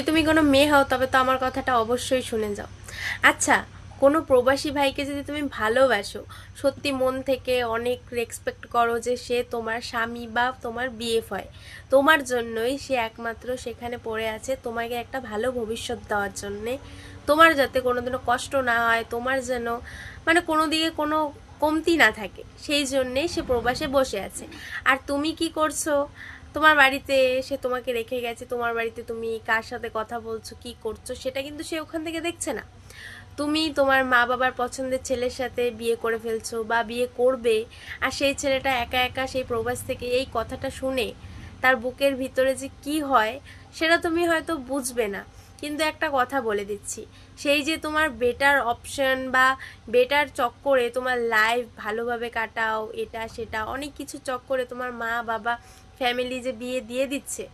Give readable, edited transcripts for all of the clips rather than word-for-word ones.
যদি তুমি কোনো মেয়ে হও তবে তো আমার কথাটা অবশ্যই শুনে যাও। আচ্ছা, কোনো প্রবাসী ভাইকে যদি তুমি ভালোবাসো, সত্যি মন থেকে অনেক রেসপেক্ট করো যে সে তোমার স্বামী বা তোমার বিএফ হয়, তোমার জন্যই সে একমাত্র সেখানে পড়ে আছে তোমাকে একটা ভালো ভবিষ্যৎ দেওয়ার জন্যে, তোমার যাতে কোনোদিনও কষ্ট না হয়, তোমার যেন মানে কোনো দিকে কোনো কমতি না থাকে, সেই জন্যে সে প্রবাসে বসে আছে। আর তুমি কি করছো? তোমার বাড়িতে সে তোমাকে রেখে গেছে, তোমার বাড়িতে তুমি কার সাথে কথা বলছো, কি করছো, সেটা কিন্তু সে ওখান থেকে দেখছে না। তুমি তোমার মা বাবার পছন্দের ছেলের সাথে বিয়ে করে ফেলছো বা বিয়ে করবে, আর সেই ছেলেটা একা একা সেই প্রবাস থেকে এই কথাটা শুনে তার বুকের ভিতরে যে কি হয় সেটা তুমি হয়তো বুঝবে না। কিন্তু একটা কথা বলে দিচ্ছি, সেই যে তোমার বেটার অপশন বা বেটার চক্করে তোমার লাইফ ভালোভাবে কাটাও, এটা সেটা অনেক কিছু চক্করে তোমার মা বাবা ফ্যামিলি যে বিয়ে দিয়ে দিচ্ছে,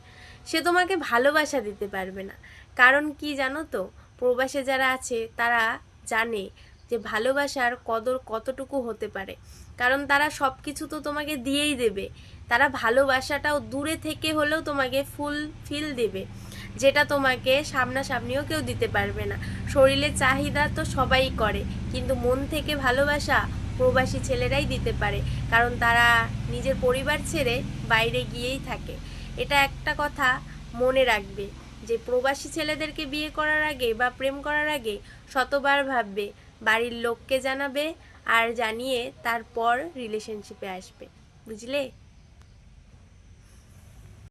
সে তোমাকে ভালোবাসা দিতে পারবে না। কারণ কি জানো তো, প্রবাসে যারা আছে তারা জানে যে ভালোবাসার কদর কতটুকু হতে পারে। কারণ তারা সব কিছু তো তোমাকে দিয়েই দেবে, তারা ভালোবাসাটাও দূরে থেকে হলেও তোমাকে ফুল ফিল দেবে, যেটা তোমাকে সামনাসামনিও কেউ দিতে পারবে না। শরীরের চাহিদা তো সবাই করে, কিন্তু মন থেকে ভালোবাসা প্রবাসী ছেলেরাই দিতে পারে, কারণ তারা নিজের পরিবার ছেড়ে বাইরে গিয়েই থাকে। এটা একটা কথা মনে রাখবে, যে প্রবাসী ছেলেদেরকে বিয়ে করার আগে বা প্রেম করার আগে শতবার ভাববে, বাড়ির লোককে জানাবে, আর জানিয়ে তারপর রিলেশনশিপে আসবে। বুঝলে?